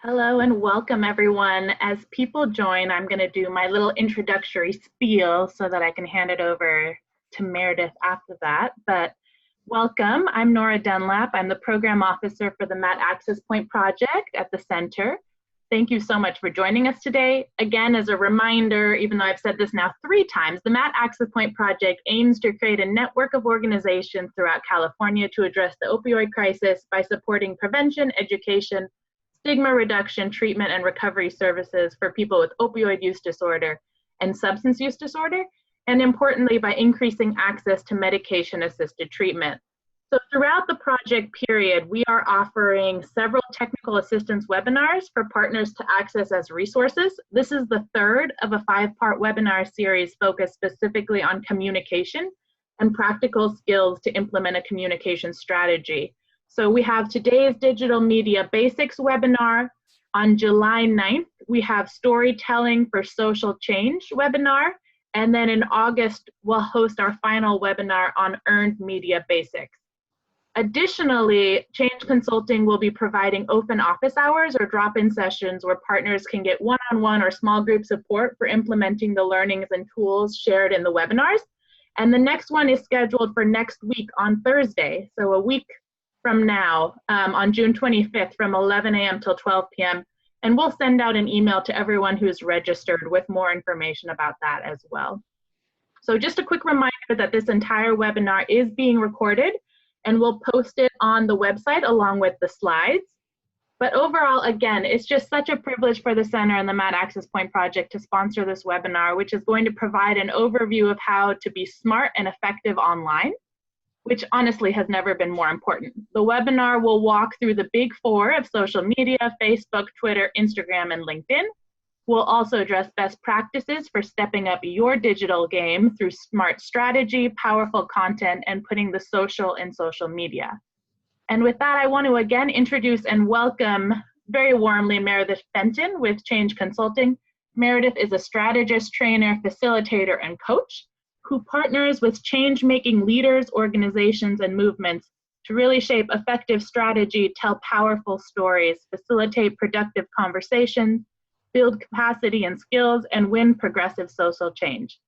Hello and welcome everyone. As people join, I'm going to do my little introductory spiel so that I can hand it over to Meredith after that. But welcome, I'm Nora Dunlap. I'm the Program Officer for the Matt Access Point Project at the Center. Thank you so much for joining us today. Again, as a reminder, even though I've said this now 3 times, the Matt Access Point Project aims to create a network of organizations throughout California to address the opioid crisis by supporting prevention, education, stigma reduction, treatment, and recovery services for people with opioid use disorder and substance use disorder, and importantly, by increasing access to medication-assisted treatment. So throughout the project period, we are offering several technical assistance webinars for partners to access as resources. This is the 3rd of a 5-part webinar series focused specifically on communication and practical skills to implement a communication strategy. So we have today's Digital Media Basics webinar. On July 9th, we have Storytelling for Social Change webinar. And then in August, we'll host our final webinar on Earned Media Basics. Additionally, Change Consulting will be providing open office hours or drop-in sessions where partners can get one-on-one or small group support for implementing the learnings and tools shared in the webinars. And the next one is scheduled for next week on Thursday, so a week from now, on June 25th from 11 a.m. till 12 p.m. And we'll send out an email to everyone who's registered with more information about that as well. So just a quick reminder that this entire webinar is being recorded and we'll post it on the website along with the slides. But overall, again, it's just such a privilege for the Center and the Matt Access Point Project to sponsor this webinar, which is going to provide an overview of how to be smart and effective online, which honestly has never been more important. The webinar will walk through the big 4 of social media: Facebook, Twitter, Instagram, and LinkedIn. We'll also address best practices for stepping up your digital game through smart strategy, powerful content, and putting the social in social media. And with that, I want to again introduce and welcome very warmly Meredith Fenton with Change Consulting. Meredith is a strategist, trainer, facilitator, and coach who partners with change-making leaders, organizations, and movements to really shape effective strategy, tell powerful stories, facilitate productive conversations, build capacity and skills, and win progressive social change.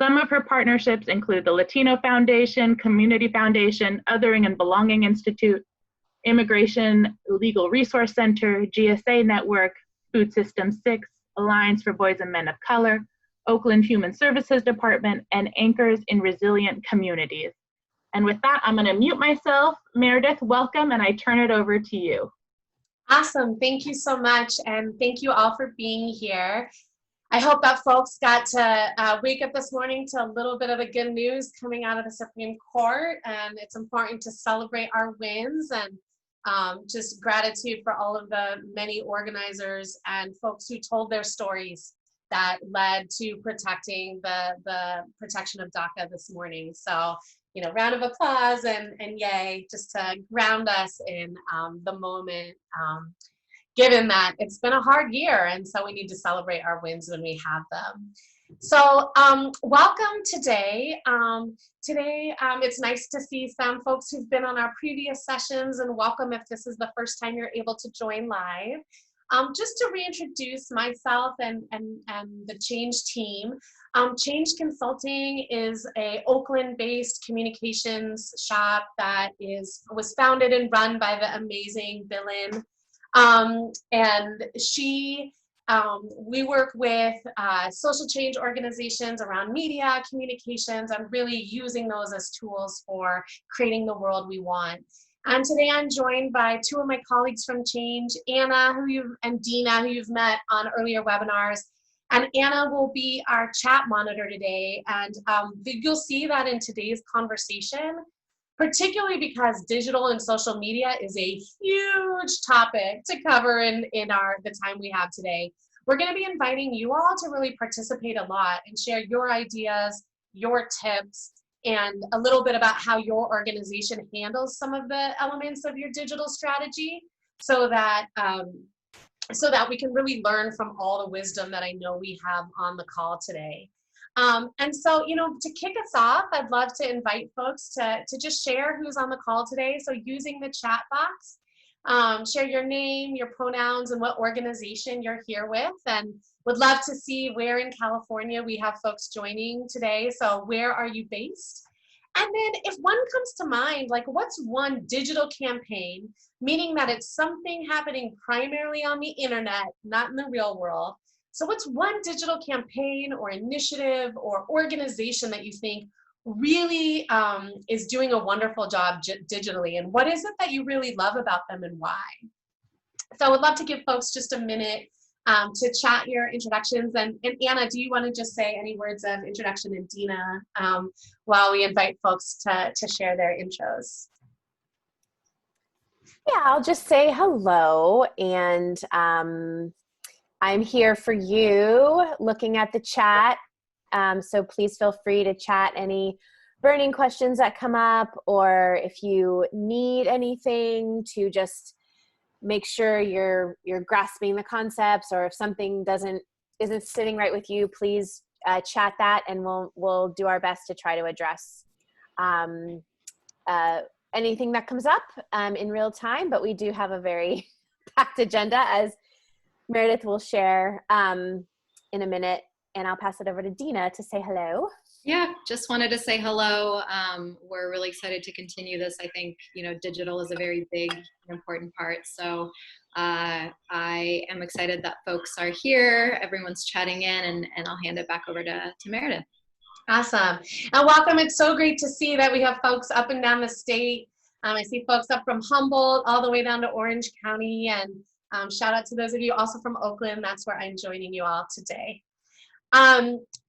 Some of her partnerships include the Latino Foundation, Community Foundation, Othering and Belonging Institute, Immigration Legal Resource Center, GSA Network, Food System 6, Alliance for Boys and Men of Color, Oakland Human Services Department, and Anchors in Resilient Communities. And with that, I'm going to mute myself. Meredith, welcome, and I turn it over to you. Awesome. Thank you so much. And thank you all for being here. I hope that folks got to wake up this morning to a little bit of the good news coming out of the Supreme Court. And it's important to celebrate our wins and just gratitude for all of the many organizers and folks who told their stories that led to protecting the protection of DACA this morning. So, you know, round of applause and yay, just to ground us in the moment, given that it's been a hard year, and so we need to celebrate our wins when we have them. So welcome today. It's nice to see some folks who've been on our previous sessions, and welcome if this is the first time you're able to join live. Just to reintroduce myself and the Change team, Change Consulting is a Oakland-based communications shop that was founded and run by the amazing Billin. And we work with social change organizations around media, communications, and really using those as tools for creating the world we want. And today I'm joined by 2 of my colleagues from Change, Anna and Dina, who you've met on earlier webinars. And Anna will be our chat monitor today. And you'll see that in today's conversation, particularly because digital and social media is a huge topic to cover in the time we have today. We're going to be inviting you all to really participate a lot and share your ideas, your tips, and a little bit about how your organization handles some of the elements of your digital strategy, so that we can really learn from all the wisdom that I know we have on the call today. And so, you know, to kick us off, I'd love to invite folks to just share who's on the call today. So using the chat box, Share your name, your pronouns, and what organization you're here with. And would love to see where in California we have folks joining today. So where are you based? And then if one comes to mind, like what's one digital campaign, meaning that it's something happening primarily on the internet, not in the real world. So what's one digital campaign or initiative or organization that you think really is doing a wonderful job digitally? And what is it that you really love about them and why? So I would love to give folks just a minute to chat your introductions. And Anna, do you want to just say any words of introduction, and Dina, while we invite folks to share their intros? Yeah, I'll just say hello, and I'm here for you looking at the chat. So please feel free to chat any burning questions that come up, or if you need anything to just make sure you're grasping the concepts, or if something isn't sitting right with you, please chat that, and we'll do our best to try to address anything that comes up in real time. But we do have a very packed agenda, as Meredith will share in a minute, and I'll pass it over to Dina to say hello. Yeah, just wanted to say hello. We're really excited to continue this. I think, digital is a very big and important part. So I am excited that folks are here. Everyone's chatting in, and I'll hand it back over to Meredith. Awesome. And welcome. It's so great to see that we have folks up and down the state. I see folks up from Humboldt all the way down to Orange County. And shout out to those of you also from Oakland. That's where I'm joining you all today.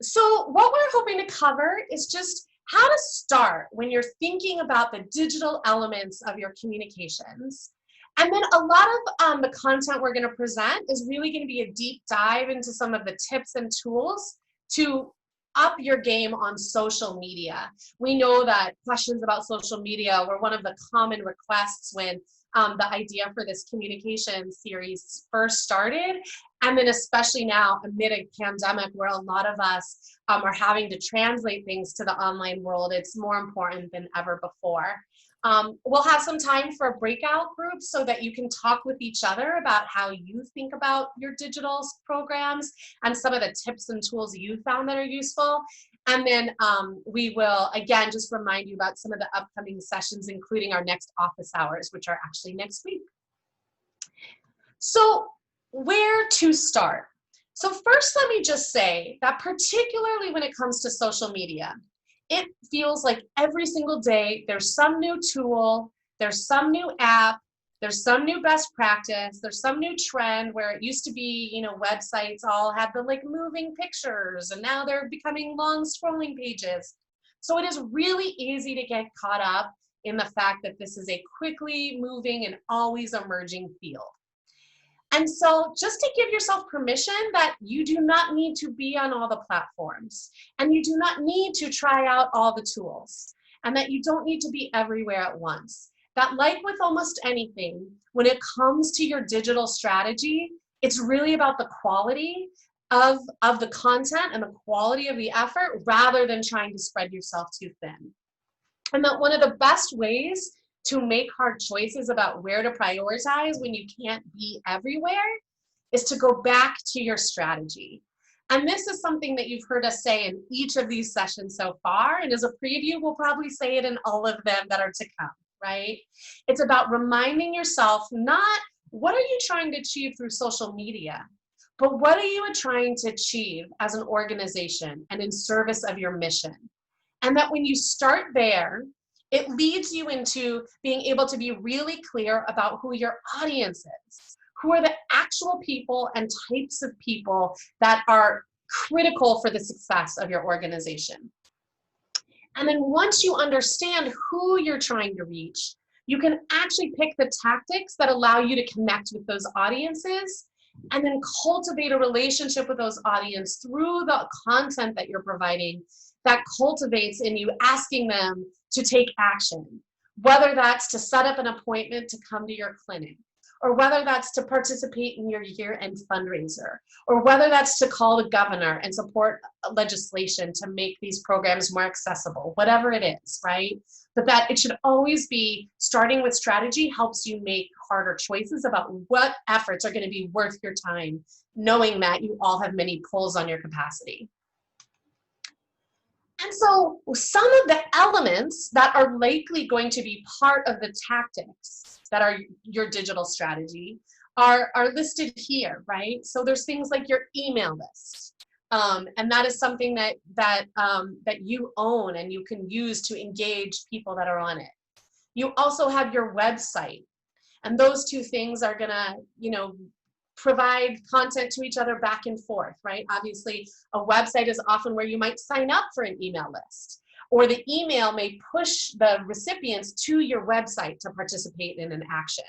So what we're hoping to cover is just how to start when you're thinking about the digital elements of your communications. And then a lot of the content we're going to present is really going to be a deep dive into some of the tips and tools to up your game on social media. We know that questions about social media were one of the common requests when the idea for this communication series first started. And then especially now amid a pandemic where a lot of us are having to translate things to the online world, it's more important than ever before. We'll have some time for a breakout group so that you can talk with each other about how you think about your digital programs and some of the tips and tools you found that are useful. And then we will, again, just remind you about some of the upcoming sessions, including our next office hours, which are actually next week. So where to start? So first, let me just say that particularly when it comes to social media, it feels like every single day there's some new tool, there's some new app, there's some new best practice, there's some new trend where it used to be, websites all had the moving pictures, and now they're becoming long scrolling pages. So it is really easy to get caught up in the fact that this is a quickly moving and always emerging field. And so just to give yourself permission that you do not need to be on all the platforms, and you do not need to try out all the tools, and that you don't need to be everywhere at once. That, like with almost anything, when it comes to your digital strategy, it's really about the quality of the content and the quality of the effort rather than trying to spread yourself too thin. And that one of the best ways to make hard choices about where to prioritize when you can't be everywhere is to go back to your strategy. And this is something that you've heard us say in each of these sessions so far. And as a preview, we'll probably say it in all of them that are to come, right? It's about reminding yourself not what are you trying to achieve through social media, but what are you trying to achieve as an organization and in service of your mission? And that when you start there, it leads you into being able to be really clear about who your audience is. Who are the actual people and types of people that are critical for the success of your organization? And then once you understand who you're trying to reach, you can actually pick the tactics that allow you to connect with those audiences and then cultivate a relationship with those audience through the content that you're providing that cultivates in you asking them to take action, whether that's to set up an appointment to come to your clinic, or whether that's to participate in your year-end fundraiser, or whether that's to call the governor and support legislation to make these programs more accessible, whatever it is, right? But that it should always be starting with strategy helps you make harder choices about what efforts are going to be worth your time, knowing that you all have many pulls on your capacity. And so some of the elements that are likely going to be part of the tactics that are your digital strategy are listed here, right? So there's things like your email list. And that is something that you own and you can use to engage people that are on it. You also have your website. And those two things are gonna, provide content to each other back and forth, right? Obviously, a website is often where you might sign up for an email list, or the email may push the recipients to your website to participate in an action.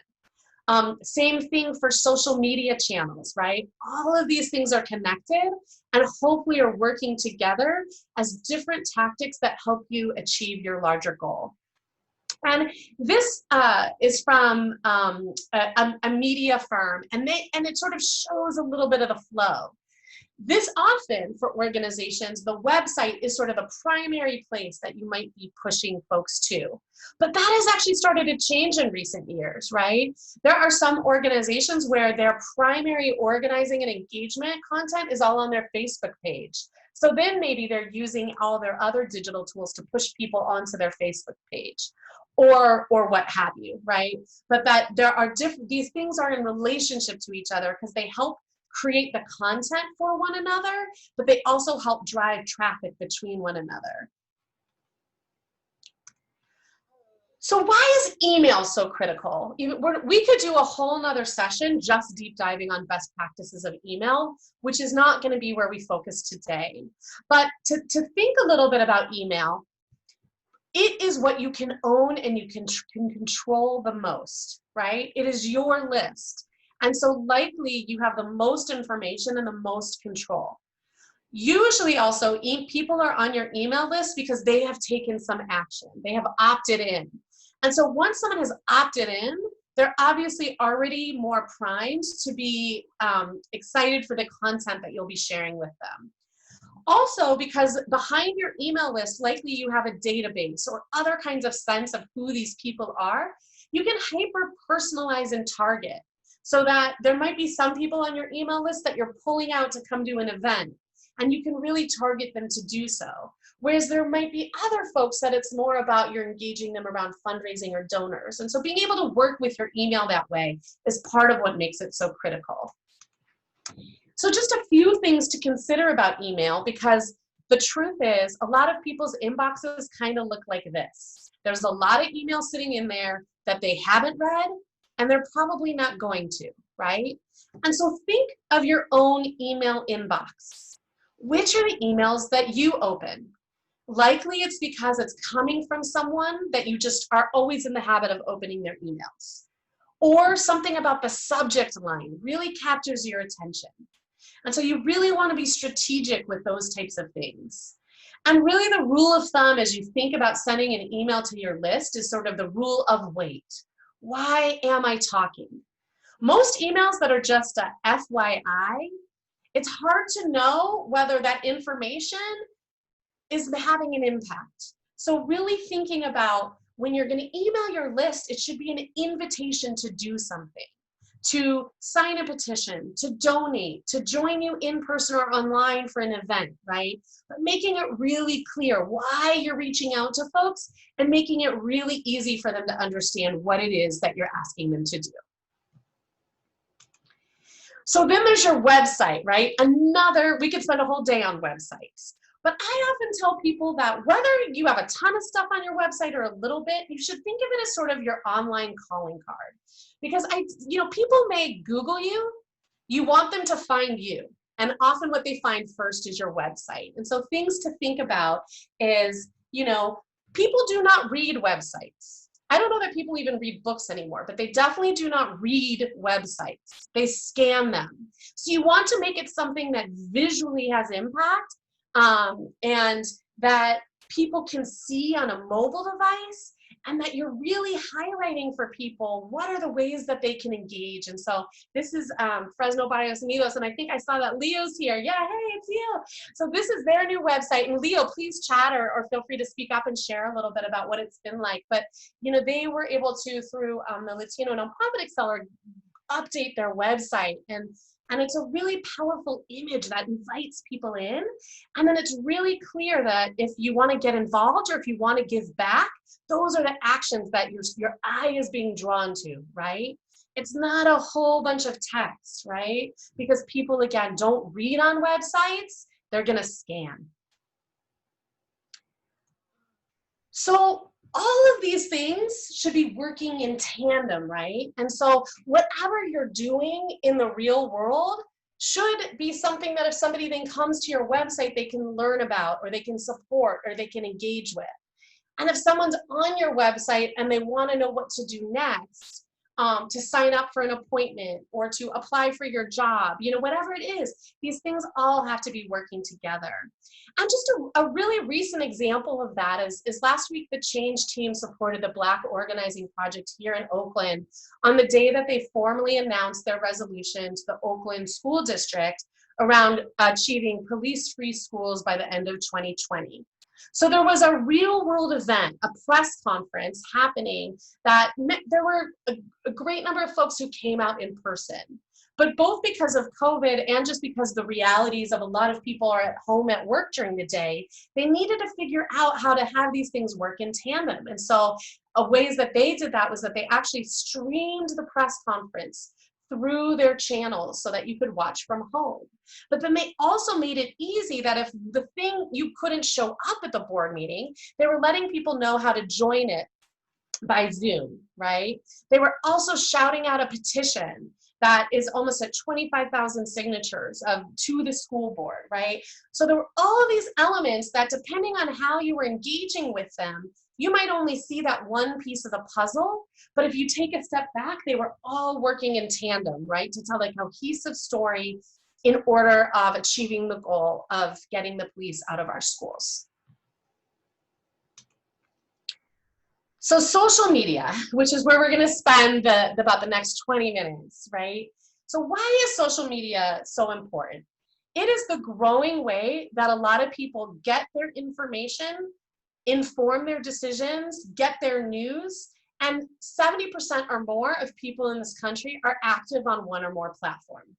Same thing for social media channels, right? All of these things are connected and hopefully are working together as different tactics that help you achieve your larger goal. And this is from a media firm, and it sort of shows a little bit of the flow. This often, for organizations, the website is sort of the primary place that you might be pushing folks to. But that has actually started to change in recent years, right? There are some organizations where their primary organizing and engagement content is all on their Facebook page. So then maybe they're using all their other digital tools to push people onto their Facebook page. Or what have you, right? But that there are these things are in relationship to each other because they help create the content for one another, but they also help drive traffic between one another. So why is email so critical? We could do a whole nother session just deep diving on best practices of email, which is not going to be where we focus today. But to think a little bit about email, it is what you can own and you can control the most, right? It is your list. And so likely you have the most information and the most control. Usually also people are on your email list because they have taken some action. They have opted in. And so once someone has opted in, they're obviously already more primed to be excited for the content that you'll be sharing with them. Also, because behind your email list, likely you have a database or other kinds of sense of who these people are, you can hyper-personalize and target so that there might be some people on your email list that you're pulling out to come to an event, and you can really target them to do so. Whereas there might be other folks that it's more about you're engaging them around fundraising or donors. And so being able to work with your email that way is part of what makes it so critical. So just a few things to consider about email, because the truth is a lot of people's inboxes kind of look like this. There's a lot of email sitting in there that they haven't read, and they're probably not going to, right? And so think of your own email inbox. Which are the emails that you open? Likely it's because it's coming from someone that you just are always in the habit of opening their emails. Or something about the subject line really captures your attention. And so you really want to be strategic with those types of things. And really the rule of thumb as you think about sending an email to your list is sort of the rule of wait. Why am I talking? Most emails that are just a FYI, it's hard to know whether that information is having an impact. So really thinking about when you're going to email your list, it should be an invitation to do something, to sign a petition, to donate, to join you in person or online for an event, right? But making it really clear why you're reaching out to folks and making it really easy for them to understand what it is that you're asking them to do. So then there's your website, right? We could spend a whole day on websites. But I often tell people that whether you have a ton of stuff on your website or a little bit, you should think of it as sort of your online calling card. Because people may Google you, you want them to find you. And often what they find first is your website. And so things to think about is, people do not read websites. I don't know that people even read books anymore, but they definitely do not read websites. They scan them. So you want to make it something that visually has impact, and that people can see on a mobile device and that you're really highlighting for people what are the ways that they can engage. And so this is Fresno Barrios Unidos, and I think I saw that Leo's here. Yeah, hey, it's Leo. So this is their new website, and Leo, please chat or feel free to speak up and share a little bit about what it's been like. But you know, they were able to, through the Latino Nonprofit Accelerator, update their website, and it's a really powerful image that invites people in. And then it's really clear that if you want to get involved or if you want to give back, those are the actions that your eye is being drawn to, right? It's not a whole bunch of text, right? Because people, again, don't read on websites, they're going to scan. So all of these things should be working in tandem, right? And so whatever you're doing in the real world should be something that if somebody then comes to your website, they can learn about, or they can support, or they can engage with. And if someone's on your website and they want to know what to do next, to sign up for an appointment or to apply for your job, you know, whatever it is, these things all have to be working together. And just a really recent example of that is last week, the Change team supported the Black Organizing Project here in Oakland on the day that they formally announced their resolution to the Oakland School District around achieving police-free schools by the end of 2020. So there was a real world event, a press conference happening that there were a great number of folks who came out in person. But both because of COVID and just because the realities of a lot of people are at home at work during the day, they needed to figure out how to have these things work in tandem. And so ways that they did that was that they actually streamed the press conference through their channels so that you could watch from home. But then they also made it easy that if the thing you couldn't show up at the board meeting, they were letting people know how to join it by Zoom, right? They were also shouting out a petition that is almost at 25,000 signatures to the school board, right? So there were all of these elements that, depending on how you were engaging with them, you might only see that one piece of the puzzle, but if you take a step back, they were all working in tandem, right? To tell a cohesive story in order of achieving the goal of getting the police out of our schools. So social media, which is where we're gonna spend about the next 20 minutes, right? So why is social media so important? It is the growing way that a lot of people get their information, inform their decisions, get their news, and 70% or more of people in this country are active on one or more platforms.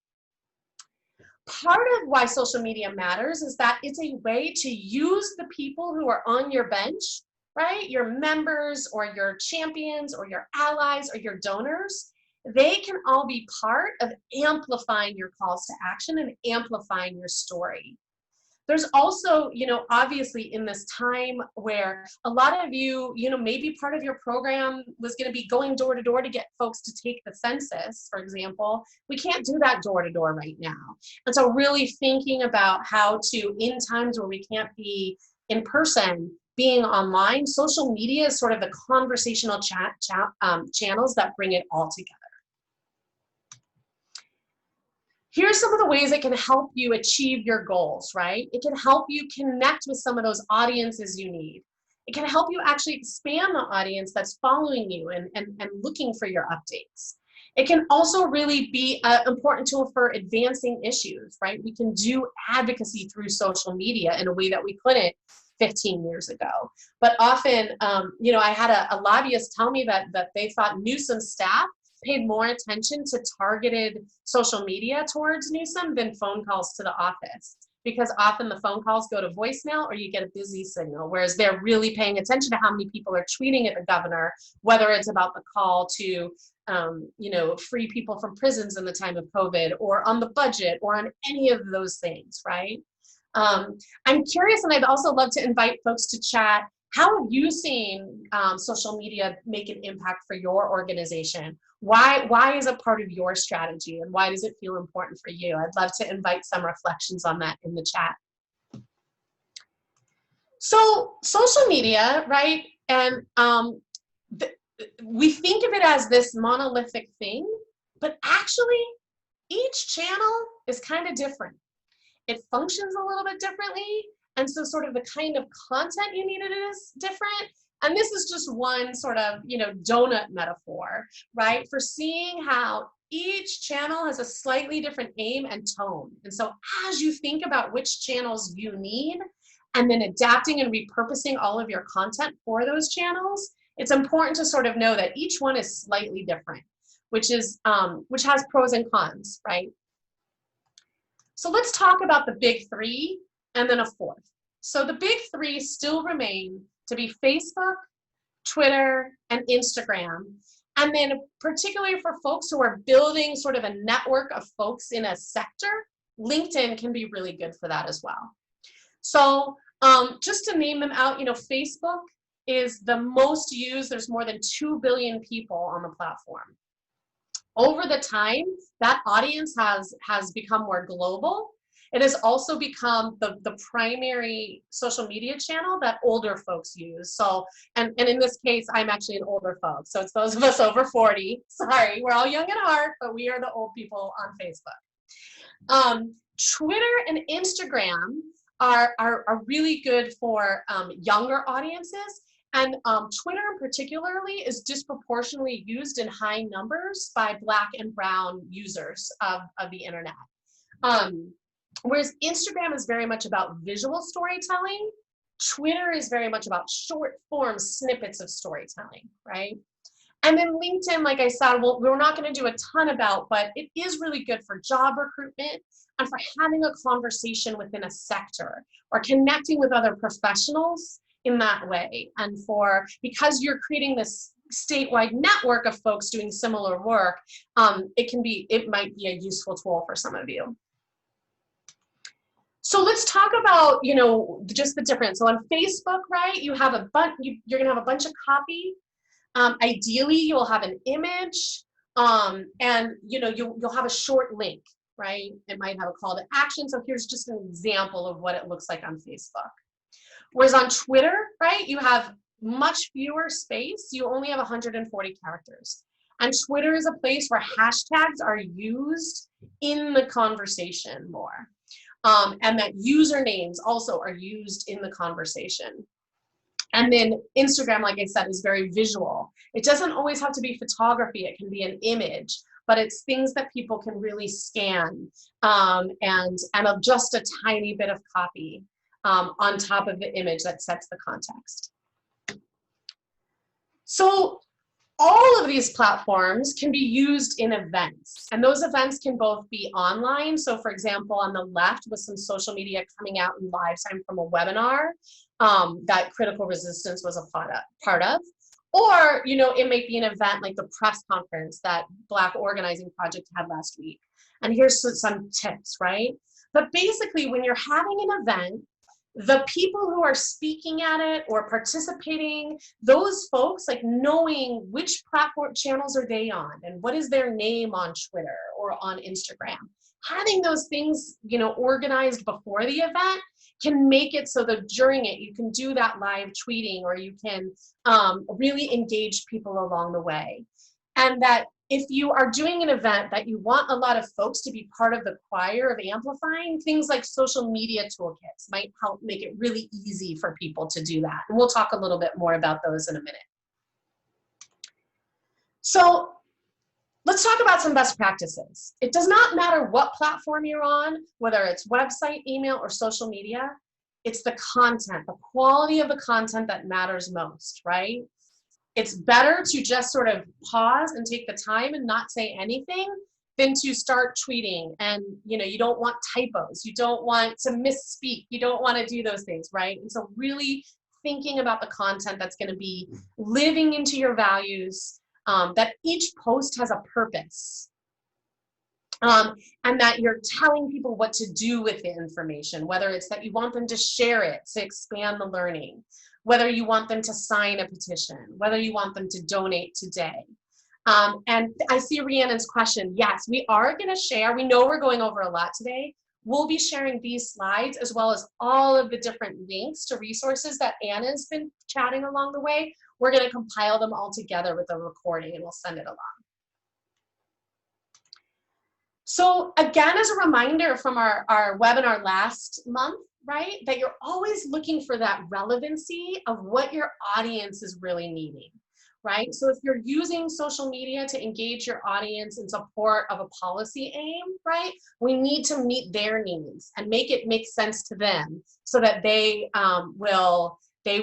Part of why social media matters is that it's a way to use the people who are on your bench, right? Your members or your champions or your allies or your donors. They can all be part of amplifying your calls to action and amplifying your story. There's also, you know, obviously in this time where a lot of you, you know, maybe part of your program was going to be going door to door to get folks to take the census, for example. We can't do that door to door right now. And so really thinking about how to, in times where we can't be in person, being online, social media is sort of the conversational channels that bring it all together. Here's some of the ways it can help you achieve your goals, right? It can help you connect with some of those audiences you need. It can help you actually expand the audience that's following you and looking for your updates. It can also really be an important tool for advancing issues, right? We can do advocacy through social media in a way that we couldn't 15 years ago. But often, you know, I had a lobbyist tell me that they thought Newsom's staff paid more attention to targeted social media towards Newsom than phone calls to the office, because often the phone calls go to voicemail or you get a busy signal, whereas they're really paying attention to how many people are tweeting at the governor, whether it's about the call to you know, free people from prisons in the time of COVID, or on the budget, or on any of those things, right? I'm curious, and I'd also love to invite folks to chat. How have you seen social media make an impact for your organization? Why is it part of your strategy, and why does it feel important for you? I'd love to invite some reflections on that in the chat. So social media, right? And we think of it as this monolithic thing, but actually each channel is kind of different. It functions a little bit differently. And so sort of the kind of content you need is different. And this is just one sort of, donut metaphor, right? For seeing how each channel has a slightly different aim and tone. And so as you think about which channels you need, and then adapting and repurposing all of your content for those channels, it's important to sort of know that each one is slightly different, which has pros and cons, right? So let's talk about the big three and then a fourth. So the big three still remain to be Facebook, Twitter, and Instagram. And then particularly for folks who are building sort of a network of folks in a sector, LinkedIn can be really good for that as well. So just to name them out, Facebook is the most used. There's more than 2 billion people on the platform. Over the time, that audience has become more global. It has also become the primary social media channel that older folks use. So, and in this case, I'm actually an older folks. So it's those of us over 40. Sorry, we're all young at heart, but we are the old people on Facebook. Twitter and Instagram are really good for younger audiences. And Twitter in particularly is disproportionately used in high numbers by Black and Brown users of the internet. Whereas Instagram is very much about visual storytelling, Twitter is very much about short form snippets of storytelling, right? And then LinkedIn, like I said, we're not going to do a ton about, but it is really good for job recruitment and for having a conversation within a sector or connecting with other professionals in that way. And because you're creating this statewide network of folks doing similar work, it might be a useful tool for some of you. So let's talk about, just the difference. So on Facebook, right, you have you're gonna have a bunch of copy. Ideally, you'll have an image, and you'll have a short link, right? It might have a call to action. So here's just an example of what it looks like on Facebook. Whereas on Twitter, right, you have much fewer space. You only have 140 characters. And Twitter is a place where hashtags are used in the conversation more. And that usernames also are used in the conversation. And then Instagram, like I said, is very visual. It doesn't always have to be photography. It can be an image, but it's things that people can really scan and just a tiny bit of copy on top of the image that sets the context. So all of these platforms can be used in events, and those events can both be online. So for example, on the left with some social media coming out in live time from a webinar that Critical Resistance was a part of. Or, it might be an event like the press conference that Black Organizing Project had last week. And here's some tips, right? But basically, when you're having an event, the people who are speaking at it or participating, those folks, like knowing which platform channels are they on and what is their name on Twitter or on Instagram, having those things, organized before the event can make it so that during it, you can do that live tweeting, or you can really engage people along the way. And that if you are doing an event that you want a lot of folks to be part of the choir of amplifying, things like social media toolkits might help make it really easy for people to do that. And we'll talk a little bit more about those in a minute. So let's talk about some best practices. It does not matter what platform you're on, whether it's website, email, or social media. It's the content, the quality of the content that matters most, right? It's better to just sort of pause and take the time and not say anything than to start tweeting. And you don't want typos, you don't want to misspeak, you don't want to do those things, right? And so really thinking about the content that's going to be living into your values, that each post has a purpose, and that you're telling people what to do with the information, whether it's that you want them to share it to expand the learning, whether you want them to sign a petition, whether you want them to donate today. And I see Rhiannon's question. Yes, we are going to share. We know we're going over a lot today. We'll be sharing these slides as well as all of the different links to resources that Anna's been chatting along the way. We're going to compile them all together with a recording and we'll send it along. So again, as a reminder from our webinar last month, right? That you're always looking for that relevancy of what your audience is really needing, right? So if you're using social media to engage your audience in support of a policy aim, right, we need to meet their needs and make it make sense to them so that they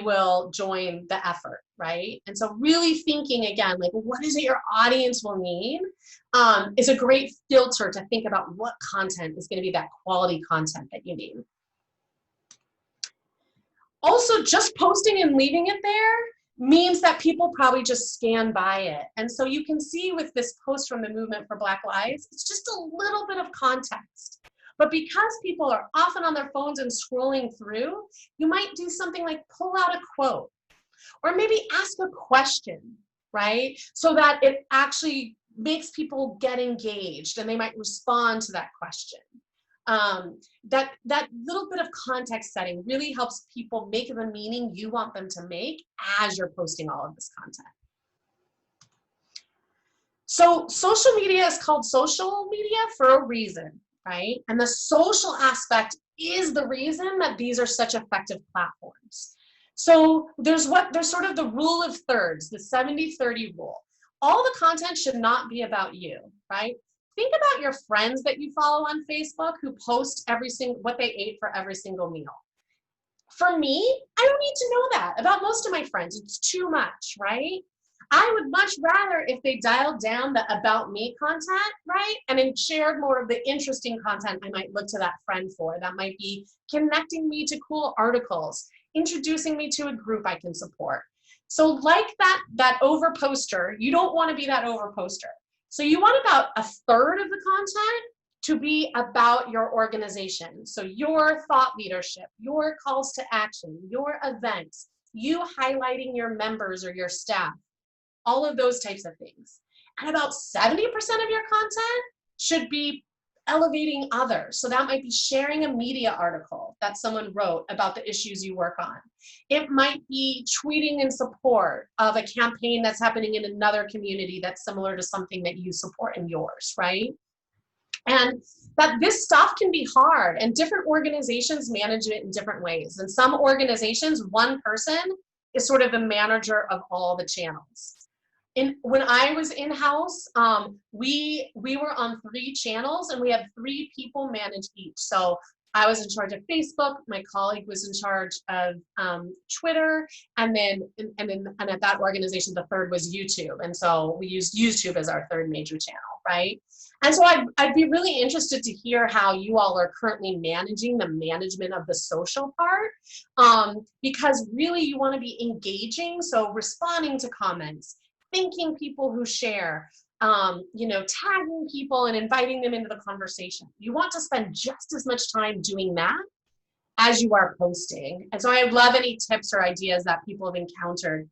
will join the effort, right? And so really thinking again, like what is it your audience will need is a great filter to think about what content is going to be that quality content that you need. Also, just posting and leaving it there means that people probably just scan by it. And so you can see with this post from the Movement for Black Lives, it's just a little bit of context. But because people are often on their phones and scrolling through, you might do something like pull out a quote or maybe ask a question, right? So that it actually makes people get engaged and they might respond to that question. That little bit of context setting really helps people make the meaning you want them to make as you're posting all of this content. So social media is called social media for a reason, right? And the social aspect is the reason that these are such effective platforms. So there's sort of the rule of thirds, the 70-30 rule. All the content should not be about you, right? Think about your friends that you follow on Facebook who post what they ate for every single meal. For me, I don't need to know that about most of my friends. It's too much, right? I would much rather if they dialed down the about me content, right? And then shared more of the interesting content I might look to that friend for. That might be connecting me to cool articles, introducing me to a group I can support. So like that over poster, you don't want to be that over poster. So you want about a third of the content to be about your organization. So your thought leadership, your calls to action, your events, you highlighting your members or your staff, all of those types of things. And about 70% of your content should be elevating others. So that might be sharing a media article that someone wrote about the issues you work on. It might be tweeting in support of a campaign that's happening in another community that's similar to something that you support in yours, right? And that this stuff can be hard and different organizations manage it in different ways. In some organizations, one person is sort of the manager of all the channels. When I was in-house, we were on 3 channels and we had 3 people manage each. So I was in charge of Facebook, my colleague was in charge of Twitter, and at that organization, the third was YouTube. And so we used YouTube as our third major channel, right? And so I'd be really interested to hear how you all are currently managing the management of the social part, because really you want to be engaging, so responding to comments, thanking people who share, tagging people and inviting them into the conversation. You want to spend just as much time doing that as you are posting. And so I'd love any tips or ideas that people have encountered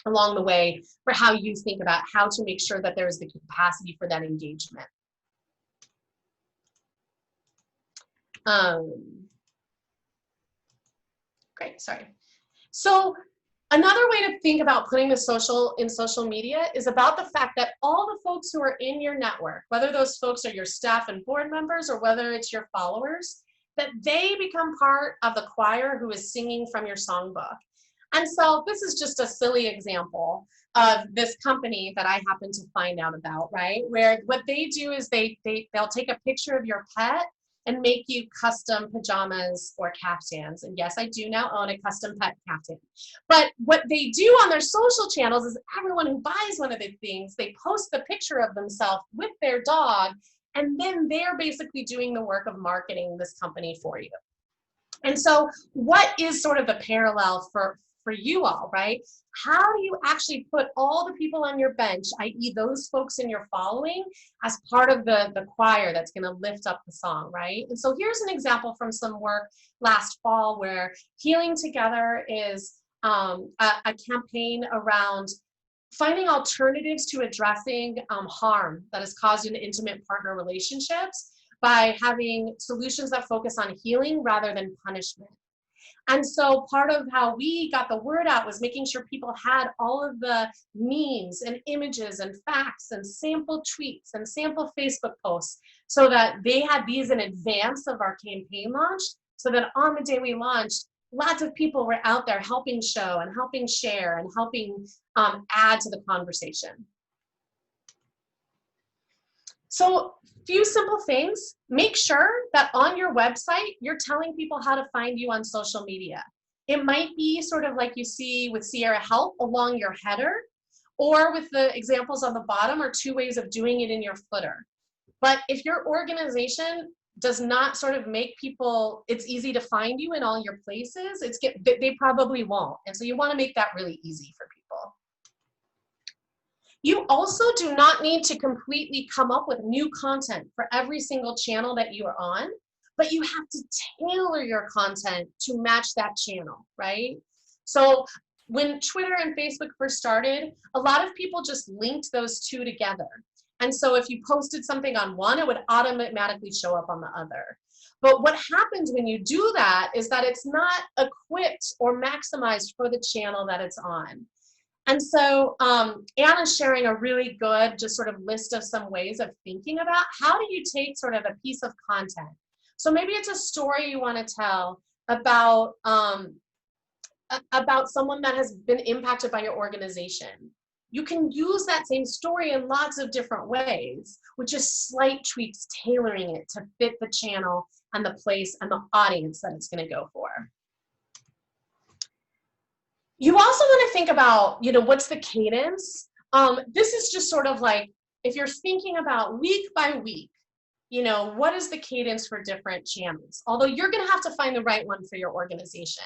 along the way for how you think about how to make sure that there's the capacity for that engagement. Great, sorry. So another way to think about putting the social in social media is about the fact that all the folks who are in your network, whether those folks are your staff and board members or whether it's your followers, that they become part of the choir who is singing from your songbook. And so this is just a silly example of this company that I happen to find out about, right? Where what they do is they'll take a picture of your pet and make you custom pajamas or caftans. And yes, I do now own a custom pet caftan. But what they do on their social channels is everyone who buys one of the things, they post the picture of themselves with their dog, and then they're basically doing the work of marketing this company for you. And so what is sort of the parallel for you all, right? How do you actually put all the people on your bench, i.e. those folks in your following, as part of the choir that's going to lift up the song, right? And so here's an example from some work last fall where Healing Together is a campaign around finding alternatives to addressing harm that is caused in intimate partner relationships by having solutions that focus on healing rather than punishment. And so part of how we got the word out was making sure people had all of the memes and images and facts and sample tweets and sample Facebook posts so that they had these in advance of our campaign launch so that on the day we launched, lots of people were out there helping show and helping share and helping add to the conversation. So few simple things. Make sure that on your website, you're telling people how to find you on social media. It might be sort of like you see with Sierra Health along your header, or with the examples on the bottom are 2 ways of doing it in your footer. But if your organization does not sort of make people, it's easy to find you in all your places, they probably won't. And so you want to make that really easy for people. You also do not need to completely come up with new content for every single channel that you are on, but you have to tailor your content to match that channel, right? So when Twitter and Facebook first started, a lot of people just linked those two together. And so if you posted something on one, it would automatically show up on the other. But what happens when you do that is that it's not equipped or maximized for the channel that it's on. And so Anna's sharing a really good just sort of list of some ways of thinking about how do you take sort of a piece of content. So maybe it's a story you want to tell about someone that has been impacted by your organization. You can use that same story in lots of different ways, with just slight tweaks, tailoring it to fit the channel and the place and the audience that it's going to go for. You also want to think about, what's the cadence? This is just sort of like, if you're thinking about week by week, what is the cadence for different channels? Although you're going to have to find the right one for your organization.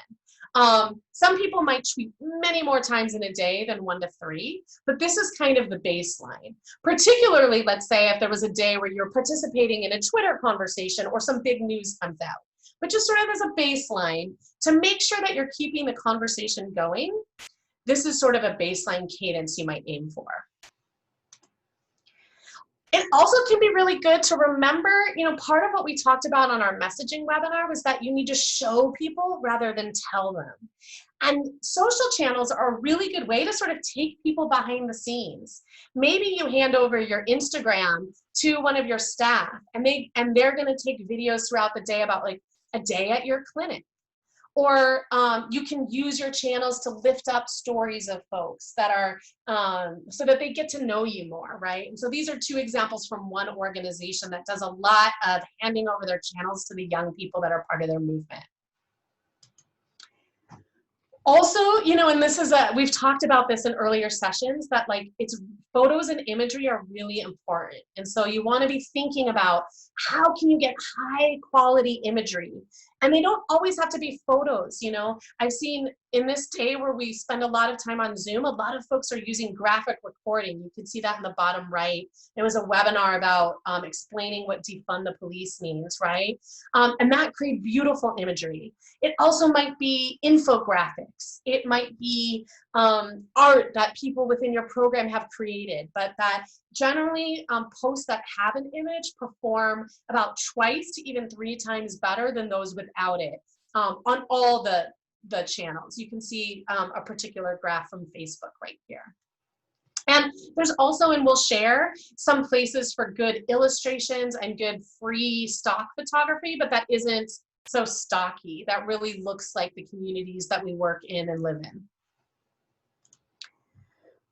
Some people might tweet many more times in a day than 1 to 3, but this is kind of the baseline. Particularly, let's say if there was a day where you're participating in a Twitter conversation or some big news comes out. But just sort of as a baseline to make sure that you're keeping the conversation going, this is sort of a baseline cadence you might aim for. It also can be really good to remember, part of what we talked about on our messaging webinar was that you need to show people rather than tell them. And social channels are a really good way to sort of take people behind the scenes. Maybe you hand over your Instagram to one of your staff and they're going to take videos throughout the day about like a day at your clinic. Or you can use your channels to lift up stories of folks that are, so that they get to know you more, right? And so these are 2 examples from one organization that does a lot of handing over their channels to the young people that are part of their movement. Also, and this is we've talked about this in earlier sessions, that like photos and imagery are really important. And so you want to be thinking about how can you get high quality imagery? And they don't always have to be photos, I've seen in this day where we spend a lot of time on Zoom, a lot of folks are using graphic recording. You can see that in the bottom right. It was a webinar about explaining what defund the police means, right? And that creates beautiful imagery. It also might be infographics. It might be art that people within your program have created, but that generally posts that have an image perform about 2 to even 3 times better than those without it on all the channels. You can see a particular graph from Facebook right here. And there's also, and we'll share, some places for good illustrations and good free stock photography, but that isn't so stocky. That really looks like the communities that we work in and live in.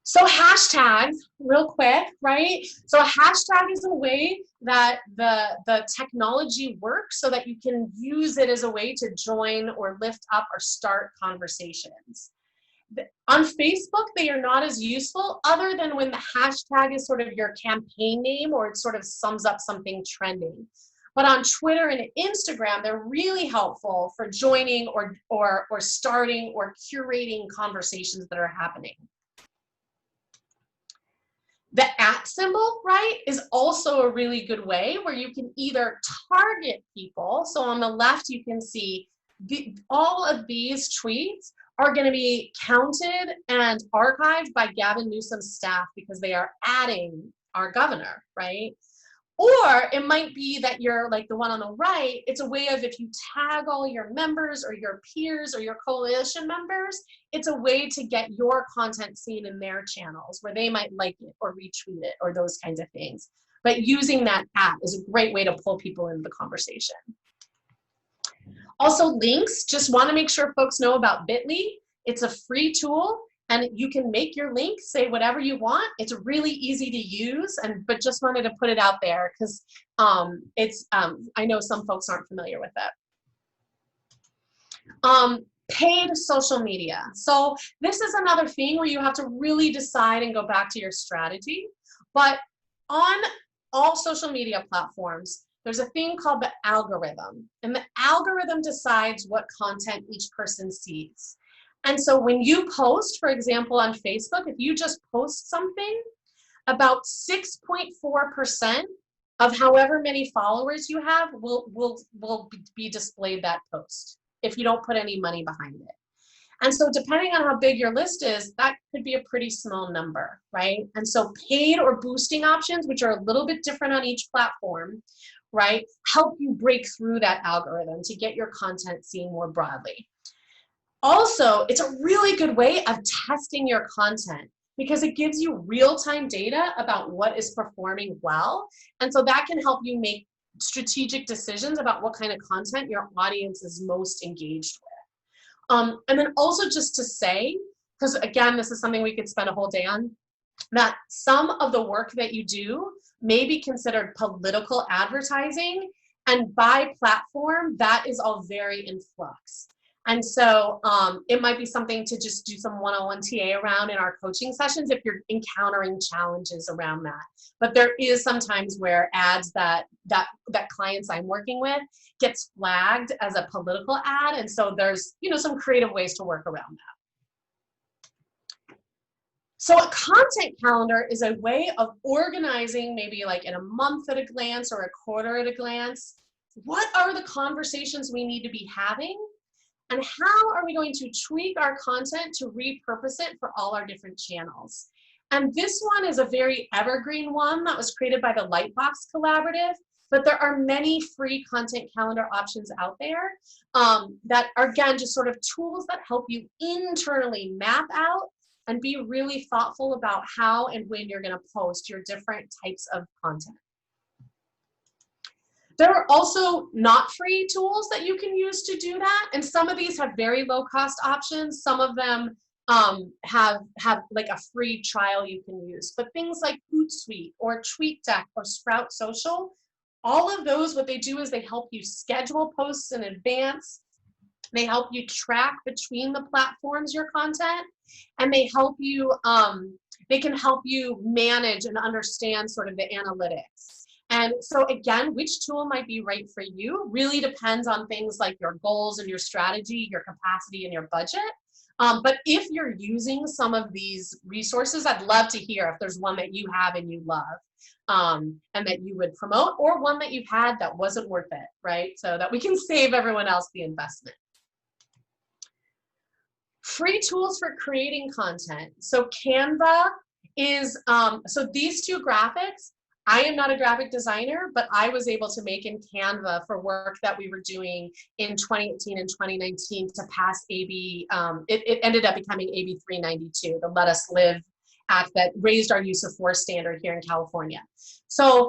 So hashtags, real quick, right? So a hashtag is a way that the technology works so that you can use it as a way to join or lift up or start conversations. On Facebook, they are not as useful other than when the hashtag is sort of your campaign name or it sort of sums up something trending. But on Twitter and Instagram, they're really helpful for joining or starting or curating conversations that are happening. The @ symbol, right, is also a really good way where you can either target people. So on the left, you can see all of these tweets are going to be counted and archived by Gavin Newsom's staff because they are adding our governor, right? Or it might be that you're like the one on the right, it's a way of if you tag all your members or your peers or your coalition members, it's a way to get your content seen in their channels where they might like it or retweet it or those kinds of things. But using that @ is a great way to pull people into the conversation. Also links, just want to make sure folks know about Bitly. It's a free tool and you can make your link, say whatever you want. It's really easy to use, but just wanted to put it out there because I know some folks aren't familiar with it. Paid social media. So this is another thing where you have to really decide and go back to your strategy. But on all social media platforms, there's a thing called the algorithm, and the algorithm decides what content each person sees. And so when you post, for example, on Facebook, if you just post something, about 6.4% of however many followers you have will be displayed that post if you don't put any money behind it. And so depending on how big your list is, that could be a pretty small number, right? And so paid or boosting options, which are a little bit different on each platform, right, help you break through that algorithm to get your content seen more broadly. Also, it's a really good way of testing your content because it gives you real-time data about what is performing well. And so that can help you make strategic decisions about what kind of content your audience is most engaged with. And then also just to say, because again, this is something we could spend a whole day on, that some of the work that you do may be considered political advertising, and by platform, that is all very in flux. And so it might be something to just do some one-on-one TA around in our coaching sessions if you're encountering challenges around that. But there is sometimes where ads that clients I'm working with gets flagged as a political ad, and so there's some creative ways to work around that. So a content calendar is a way of organizing, maybe like in a month at a glance or a quarter at a glance, what are the conversations we need to be having, and how are we going to tweak our content to repurpose it for all our different channels. And this one is a very evergreen one that was created by the Lightbox Collaborative, but there are many free content calendar options out there that are, again, just sort of tools that help you internally map out and be really thoughtful about how and when you're going to post your different types of content. There are also not free tools that you can use to do that, and some of these have very low cost options. Some of them have like a free trial you can use, but things like Hootsuite or TweetDeck or Sprout Social, all of those, what they do is they help you schedule posts in advance. They help you track between the platforms your content, and they help you, they can help you manage and understand sort of the analytics. And so again, which tool might be right for you really depends on things like your goals and your strategy, your capacity and your budget. But if you're using some of these resources, I'd love to hear if there's one that you have and you love and that you would promote, or one that you've had that wasn't worth it, right? So that we can save everyone else the investment. Free tools for creating content. So Canva is, so these two graphics, I am not a graphic designer, but I was able to make in Canva for work that we were doing in 2018 and 2019 to pass AB, it ended up becoming AB 392, the Let Us Live Act that raised our use of force standard here in California. So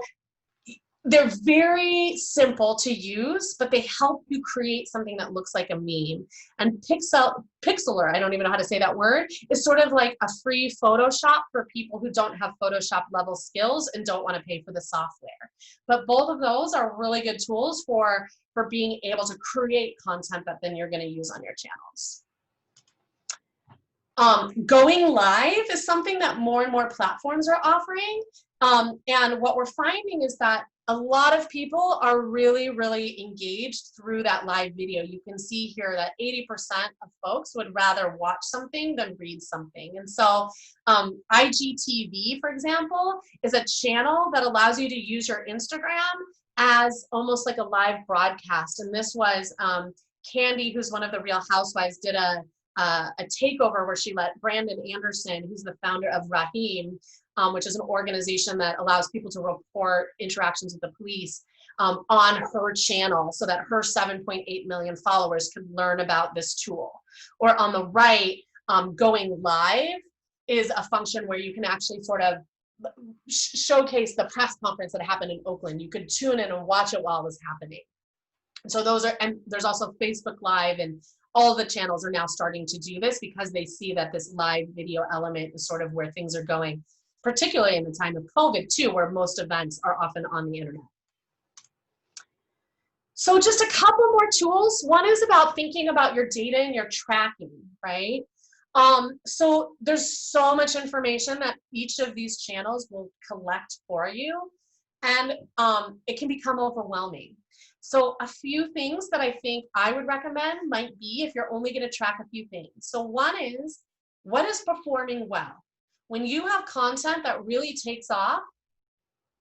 they're very simple to use, but they help you create something that looks like a meme. And Pixlr, I don't even know how to say that word, is sort of like a free Photoshop for people who don't have Photoshop level skills and don't want to pay for the software. But both of those are really good tools for being able to create content that then you're going to use on your channels. Going live is something that more and more platforms are offering. And what we're finding is that a lot of people are really, really engaged through that live video. You can see here that 80% of folks would rather watch something than read something. And so IGTV, for example, is a channel that allows you to use your Instagram as almost like a live broadcast. And this was Candy, who's one of the Real Housewives, did a takeover where she let Brandon Anderson, who's the founder of Rahim, which is an organization that allows people to report interactions with the police on her channel so that her 7.8 million followers could learn about this tool. Or on the right, going live is a function where you can actually sort of showcase the press conference that happened in Oakland. You could tune in and watch it while it was happening. So those are, and there's also Facebook Live, and all the channels are now starting to do this because they see that this live video element is sort of where things are going, particularly in the time of COVID too, where most events are often on the internet. So just a couple more tools. One is about thinking about your data and your tracking, right? So there's so much information that each of these channels will collect for you, and it can become overwhelming. So a few things that I think I would recommend might be, if you're only going to track a few things. So one is, what is performing well? When you have content that really takes off,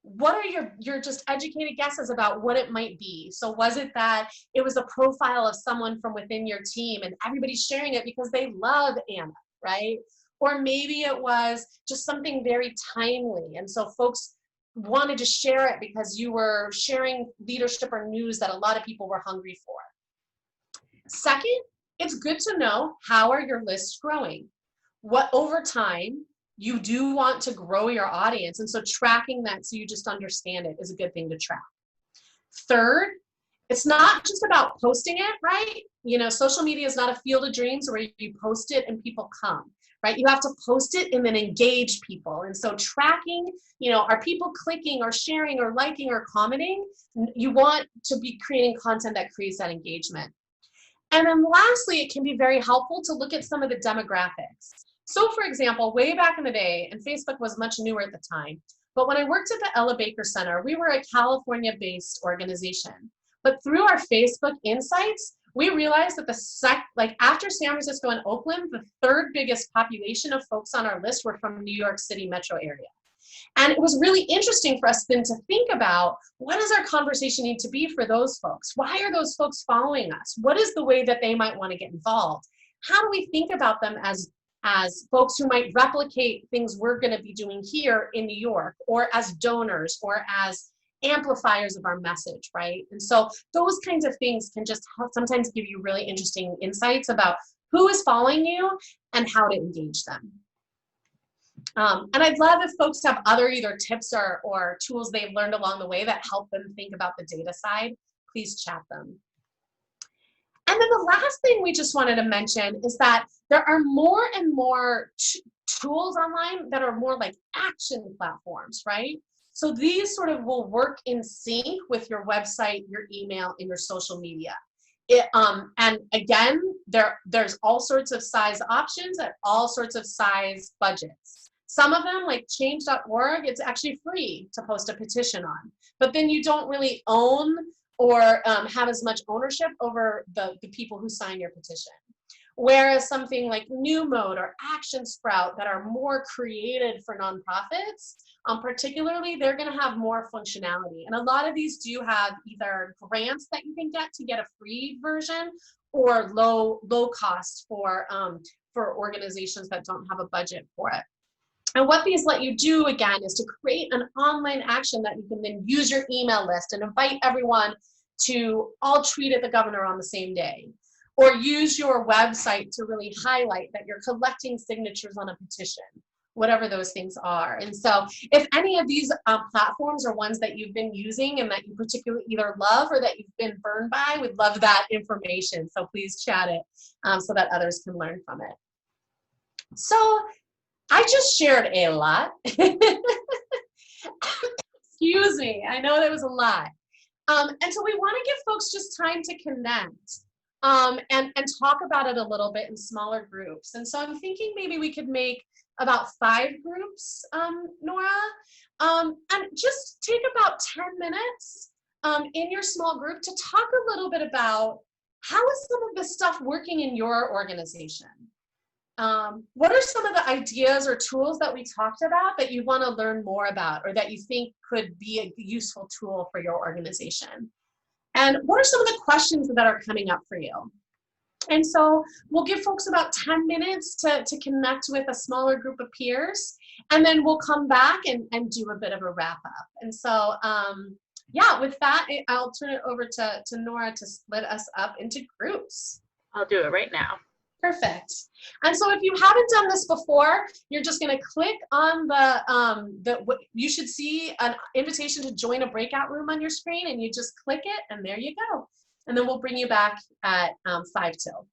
what are your just educated guesses about what it might be? So was it that it was a profile of someone from within your team and everybody's sharing it because they love Anna, right? Or maybe it was just something very timely, and so folks wanted to share it because you were sharing leadership or news that a lot of people were hungry for. Second, it's good to know, how are your lists growing? What over time, you do want to grow your audience, and so tracking that so you just understand it is a good thing to track. Third, it's not just about posting it, right? You know, social media is not a field of dreams where you post it and people come, right? You have to post it and then engage people. And so tracking, you know, are people clicking or sharing or liking or commenting? You want to be creating content that creates that engagement. And then lastly, it can be very helpful to look at some of the demographics. So for example, way back in the day, and Facebook was much newer at the time, but when I worked at the Ella Baker Center, we were a California-based organization. But through our Facebook insights, we realized that after San Francisco and Oakland, the third biggest population of folks on our list were from New York City metro area. And it was really interesting for us then to think about, what does our conversation need to be for those folks? Why are those folks following us? What is the way that they might want to get involved? How do we think about them as folks who might replicate things we're going to be doing here in New York, or as donors, or as amplifiers of our message, right? And so those kinds of things can just sometimes give you really interesting insights about who is following you and how to engage them. And I'd love if folks have other either tips or tools they've learned along the way that help them think about the data side. Please chat them. And then the last thing we just wanted to mention is that there are more and more tools online that are more like action platforms, right? So these sort of will work in sync with your website, your email, and your social media. And again, there's all sorts of size options at all sorts of size budgets. Some of them, like change.org, it's actually free to post a petition on, but then you don't really own or have as much ownership over the people who sign your petition. Whereas something like New Mode or Action Sprout that are more created for nonprofits, particularly, they're gonna have more functionality. And a lot of these do have either grants that you can get to get a free version, or low cost for organizations that don't have a budget for it. And what these let you do, again, is to create an online action that you can then use your email list and invite everyone to all tweet at the governor on the same day. Or use your website to really highlight that you're collecting signatures on a petition, whatever those things are. And so if any of these platforms are ones that you've been using and that you particularly either love or that you've been burned by, we'd love that information. So please chat it so that others can learn from it. So I just shared a lot. Excuse me, I know that was a lot. And so we want to give folks just time to connect and talk about it a little bit in smaller groups. And so I'm thinking maybe we could make about 5 groups, Nora, and just take about 10 minutes in your small group to talk a little bit about how is some of this stuff working in your organization? What are some of the ideas or tools that we talked about that you want to learn more about, or that you think could be a useful tool for your organization? And what are some of the questions that are coming up for you? And so we'll give folks about 10 minutes to connect with a smaller group of peers, and then we'll come back and do a bit of a wrap up. And so, yeah, with that, I'll turn it over to Nora to split us up into groups. I'll do it right now. Perfect. And so if you haven't done this before, you're just going to click on you should see an invitation to join a breakout room on your screen, and you just click it, and there you go. and then we'll bring you back at 5 till.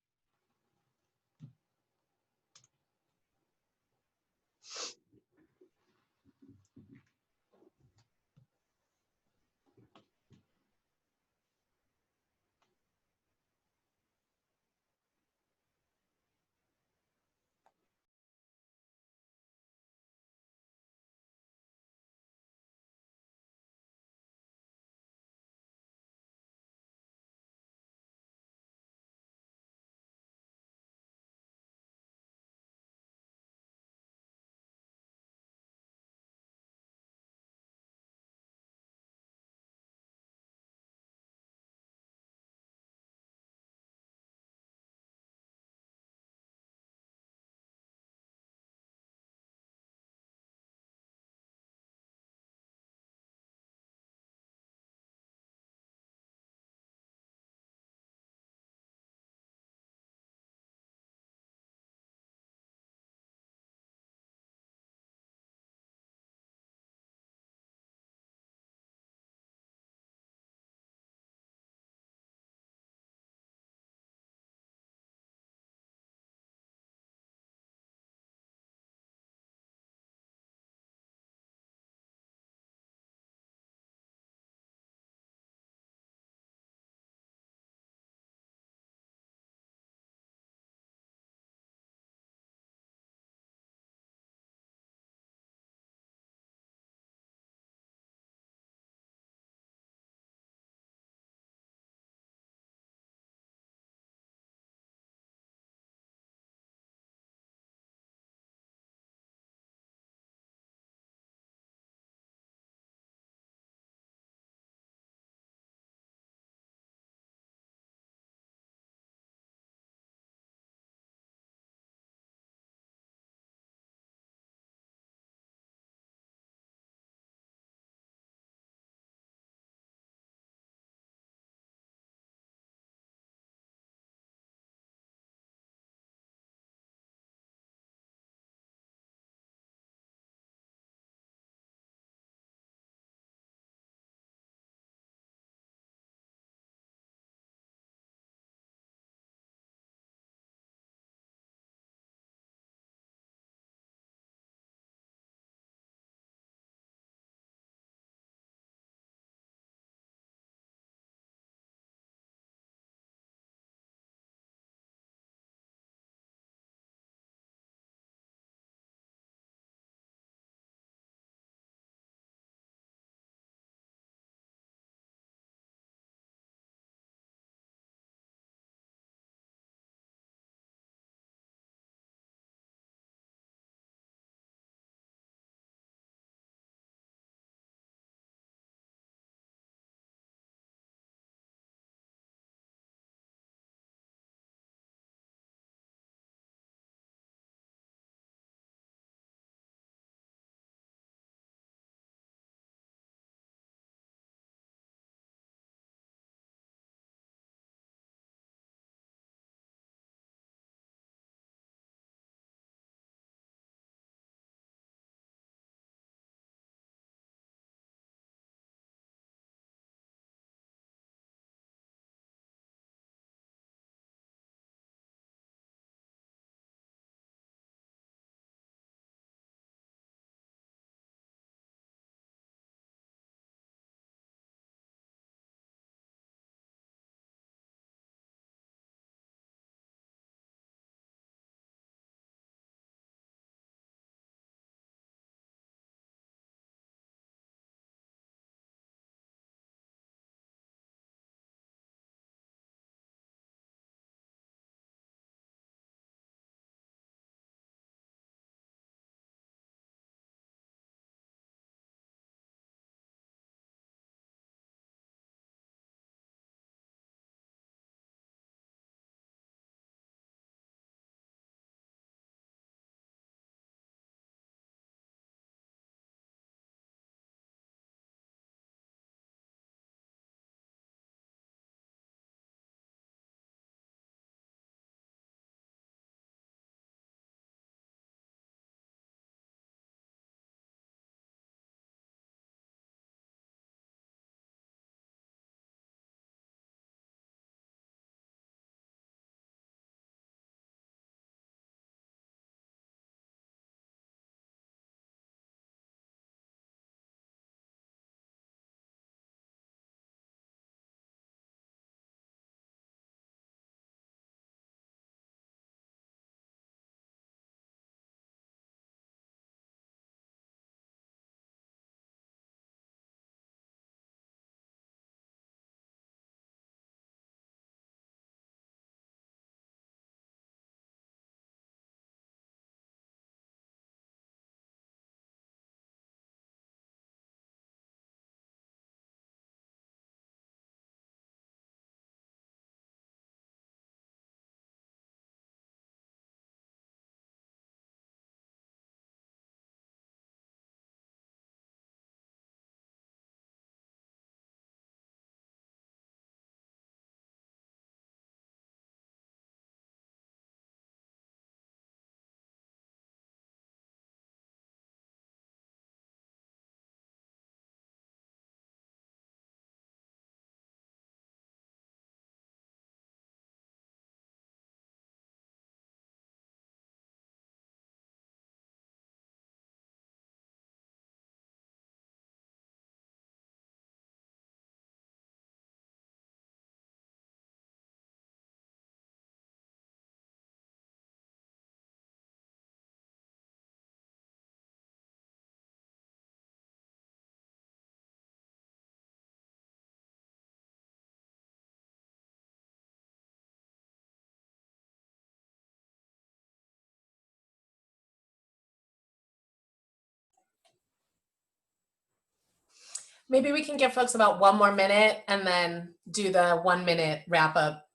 Maybe we can give folks about 1 more minute and then do the 1 minute wrap up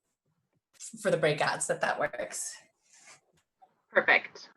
for the breakouts, if that works. Perfect.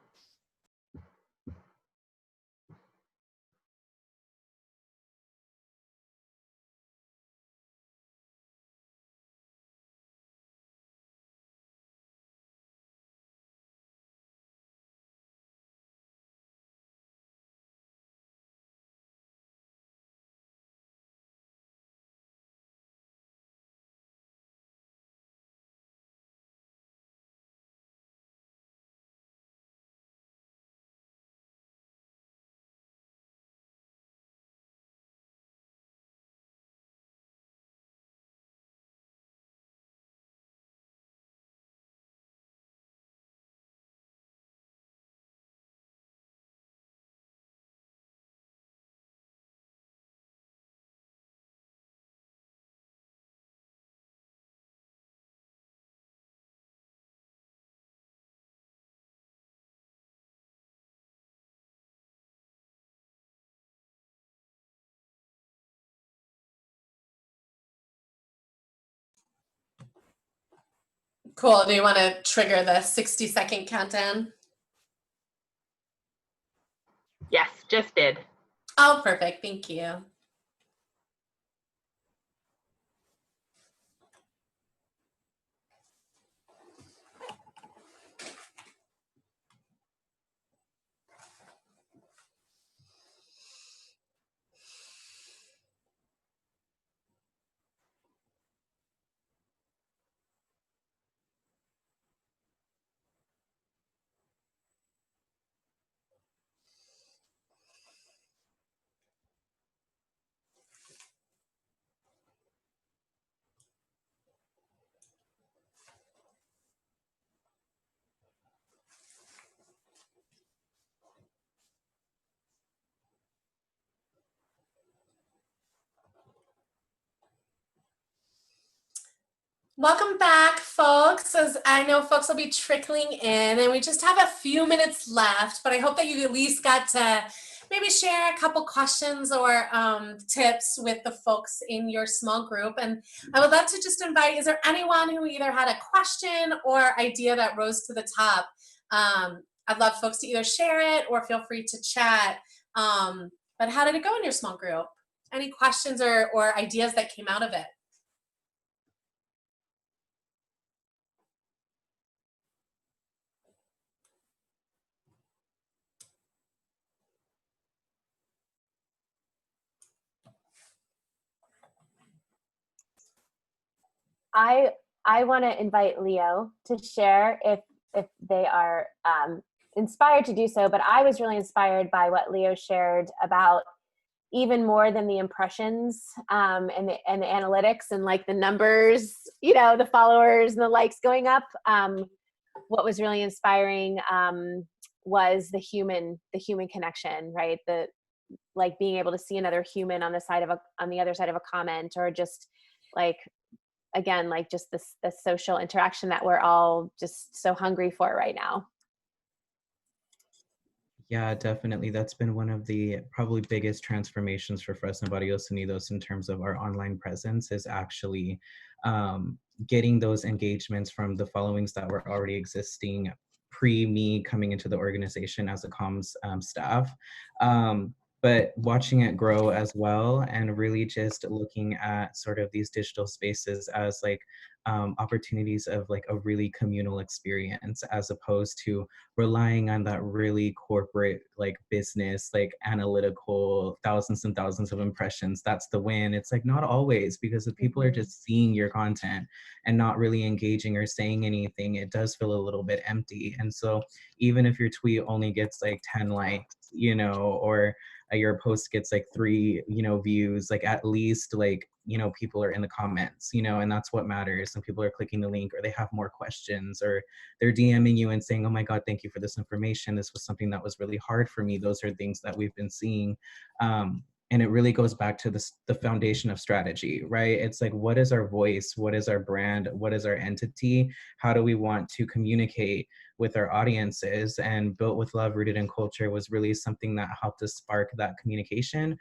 Cool. Do you want to trigger the 60-second countdown? Yes, just did. Oh, perfect. Thank you. Welcome back, folks. As I know folks will be trickling in, and we just have a few minutes left, but I hope that you at least got to maybe share a couple questions or tips with the folks in your small group. And I would love to just invite, is there anyone who either had a question or idea that rose to the top? I'd love folks to either share it or feel free to chat. But how did it go in your small group? Any questions or ideas that came out of it? I want to invite Leo to share if they are inspired to do so. But I was really inspired by what Leo shared about even more than the impressions and the analytics and like the numbers, you know, the followers and the likes going up. What was really inspiring was the human connection, right? The like being able to see another human on the other side of a comment, or just like, again, like just the social interaction that we're all just so hungry for right now. Yeah, definitely. That's been one of the probably biggest transformations for Fresno Barrios Unidos in terms of our online presence, is actually getting those engagements from the followings that were already existing pre me coming into the organization as a comms staff. But watching it grow as well, and really just looking at sort of these digital spaces as like opportunities of like a really communal experience, as opposed to relying on that really corporate like business, like analytical thousands and thousands of impressions. That's the win. It's like not always, because if people are just seeing your content and not really engaging or saying anything, it does feel a little bit empty. And so even if your tweet only gets like 10 likes, you know, or your post gets like 3, you know, views, like at least like, you know, people are in the comments, you know, and that's what matters. And people are clicking the link, or they have more questions, or they're DMing you and saying, oh my God, thank you for this information. This was something that was really hard for me. Those are things that we've been seeing. And it really goes back to the foundation of strategy, right? It's like, what is our voice? What is our brand? What is our entity? How do we want to communicate with our audiences? And Built with Love, Rooted in Culture was really something that helped us spark that communication,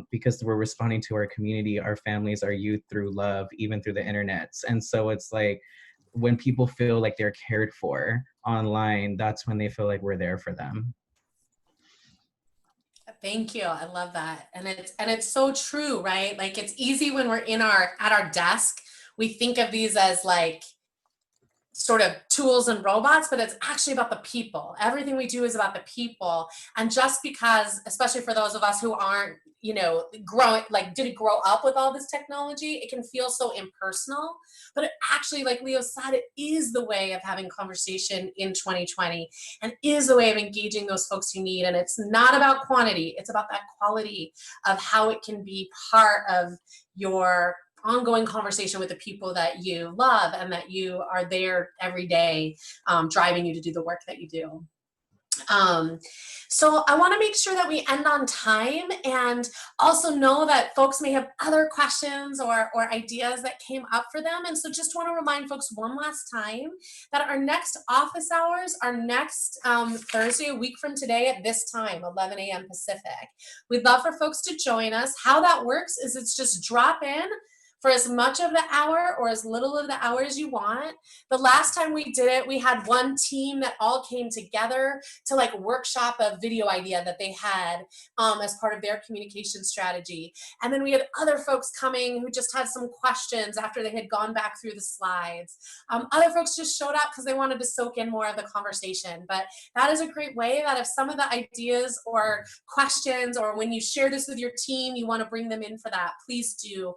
because we're responding to our community, our families, our youth through love, even through the internets. And so it's like, when people feel like they're cared for online, that's when they feel like we're there for them. Thank you. I love that. And it's so true, right? Like, it's easy when we're at our desk, we think of these as like sort of tools and robots, but it's actually about the people. Everything we do is about the people. And just because, especially for those of us who aren't, didn't grow up with all this technology, it can feel so impersonal. But it actually, like Leo said, it is the way of having conversation in 2020, and is the way of engaging those folks you need. And it's not about quantity, it's about that quality of how it can be part of your ongoing conversation with the people that you love and that you are there every day, driving you to do the work that you do. So I want to make sure that we end on time, and also know that folks may have other questions or ideas that came up for them. And so just want to remind folks one last time that our next office hours are next Thursday, a week from today at this time, 11 a.m. Pacific. We'd love for folks to join us. How that works is it's just drop in for as much of the hour or as little of the hour as you want. The last time we did it, we had one team that all came together to like workshop a video idea that they had as part of their communication strategy. And then we had other folks coming who just had some questions after they had gone back through the slides. Other folks just showed up because they wanted to soak in more of the conversation. But that is a great way that if some of the ideas or questions, or when you share this with your team, you want to bring them in for that, please do.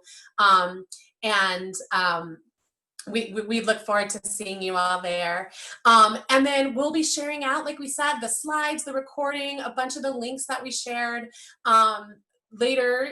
We look forward to seeing you all there. And then we'll be sharing out, like we said, the slides, the recording, a bunch of the links that we shared later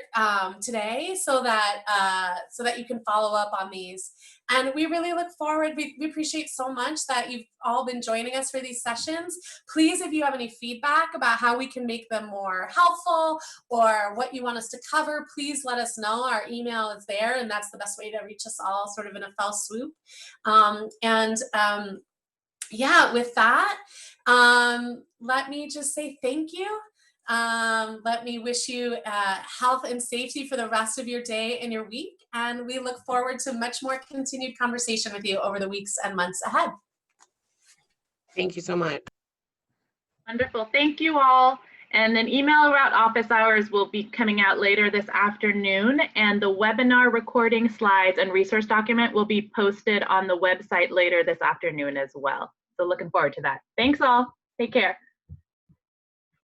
today, so that you can follow up on these. And we really look forward. We appreciate so much that you've all been joining us for these sessions. Please, if you have any feedback about how we can make them more helpful or what you want us to cover, please let us know. Our email is there, and that's the best way to reach us all sort of in a fell swoop. Yeah, with that, let me just say thank you. Let me wish you health and safety for the rest of your day and your week. And we look forward to much more continued conversation with you over the weeks and months ahead. Thank you so much. Wonderful. Thank you all. And an email about office hours will be coming out later this afternoon. And the webinar recording, slides, and resource document will be posted on the website later this afternoon as well. So looking forward to that. Thanks all. Take care.